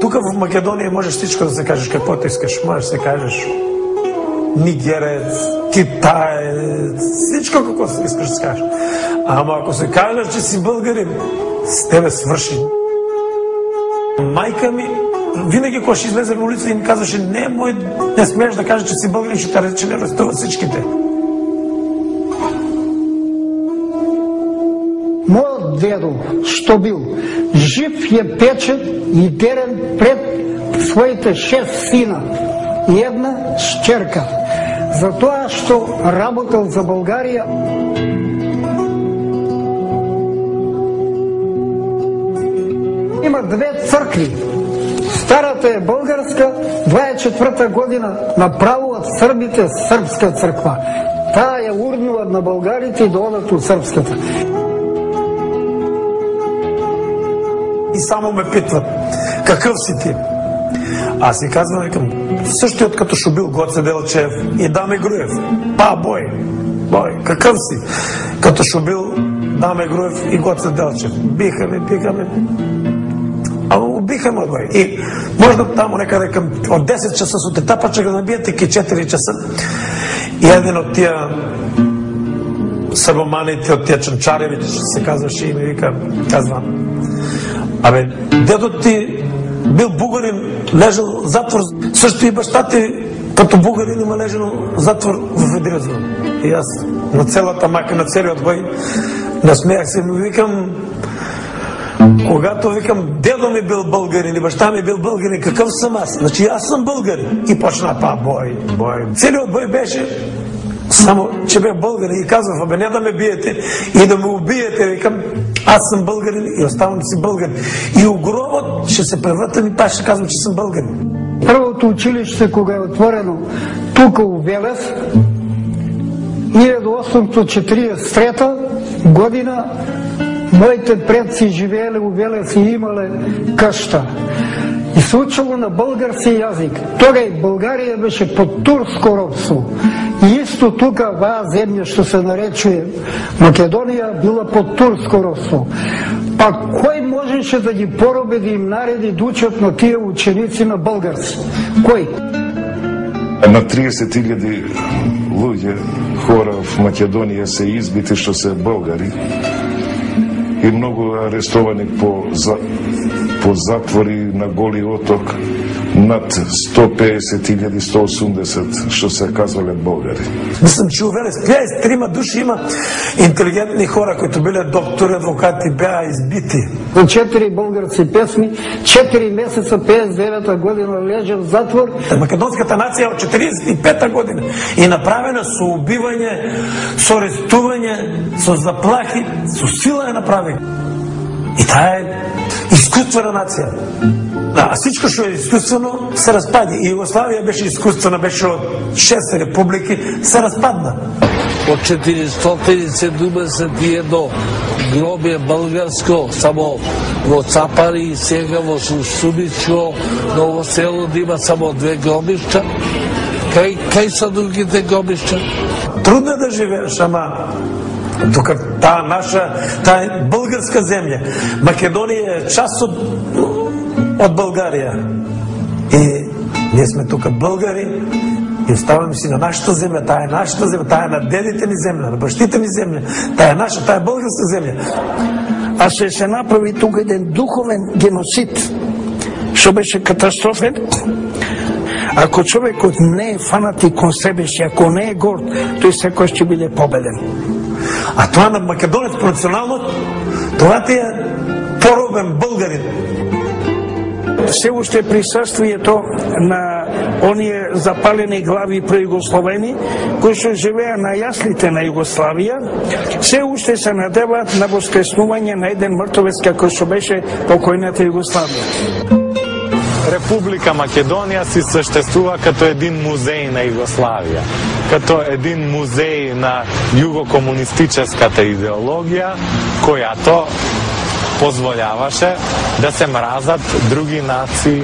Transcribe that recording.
тука во Македонија можеш всичко да се кажеш каквото искаш, можеш да се кажеш нигерец, китаец, всичко како искаш да се кажеш. Ама ако се кажеш че си българин, с тебе сврши. Мајка ми винаги кога ще излезе на улица и ми казваше не смееш да кажеш че си българин, ще те рече не арестува всичките. Мојот дедо, што бил, жив е печет и дерен пред своите 6 сина и една шчерка, за тоа што работел за Българија. Има 2 цркви. Старата е българска, 24-та година направуваат србите српска црква. Таа ја урнуваат на българите и да одат у српската. И само ме питват, какъв си ти? Аз си казвам, викам, същиот като шо бил Гоце Делчев и Даме Груев. Бой, какъв си? Като шо бил Даме Груев и Гоце Делчев. Биха ме. Ама убиха ме, бой. И можда тамо некаде към от 10 часа сутринта, па че го набиете ки 4 часа. И един от тия сърбоманите, от тия чанчаревите, ще се казваше и ми казва, абе, дедо ти бил бугарин, лежал в затвор, също и баща ти като бугарин има лежал в затвор в Ведрезово. И аз на целата мака, на целият бой, насмеях се, ми викам, когато викам, дедо ми бил българин и баща ми бил българин, какъв съм аз? Значи аз съм българин. И почна бой. Целият бой беше само, че бе българин и казвах, абе не да ме биете и да ме убиете, викам, аз съм българин и оставам си българин. И огромът ще се превъртам и пак ще казвам, че съм българин. Първото училище, кога е отворено тук у Велес, 1843 година, моите предци живеели у Велес и имале къща. И се учило на български язик. Тогава България беше под турско робство. И исто тука ваа земја што се наречуе Македонија била под турско робство. Па кој можеше да ги пороби, да им нареди да учат на тие ученици на български? Кој? На 30.000 луѓе, хора в Македонија се избити што се българи и многу арестовани по затвори на Голи оток, над 150.000, 180 што се казвале българи. Мислам, че у Велес 53 души има интелигентни хора, които били доктори, адвокати, бяха избити. За 4 български песни, 4 месеца, 59-та година лежа в затвор. Македонската нация от 45-та година и направена со убивање, со арестување, со заплахи, со сила е направена. И таа е искуствена нација. А всичко што е искуствено се разпади. И Југославија беше искуствена, беше од 6 републики, се разпадна. Од 471 гробје българско, само во Цапари, сега во Сушсуничко, Ново село да има само 2 гробишта. Кај са другите гробишта? Трудно е да живееш, ама тука таа наша, таа българска земја. Македонија е част од Българија. И ние сме тука българи и оставаме си на нашата земја. Таа е нашата земја, таа е на дедите ни земја, на бащите ни земја. Таа е наша, таа е българска земја. А се направи тука еден духовен геноцид, што беше катастрофен. Ако човекот не е фанатик кон себе си, ако не е горд, тој секој ќе биде победен. А тоа на македонец по национално, тоа ти е поробен българин. Се уште присуствието на оние запалени глави пројугословени, кои што живеа на јаслите на Југославија, се уште се надеваат на воскреснување на еден мртовец како што беше покојната Југославија. Република Македонија си съществува като един музеј на Југославија, като един музеј на југокомунистичката идеологија, којато позволяваше да се мразат други нации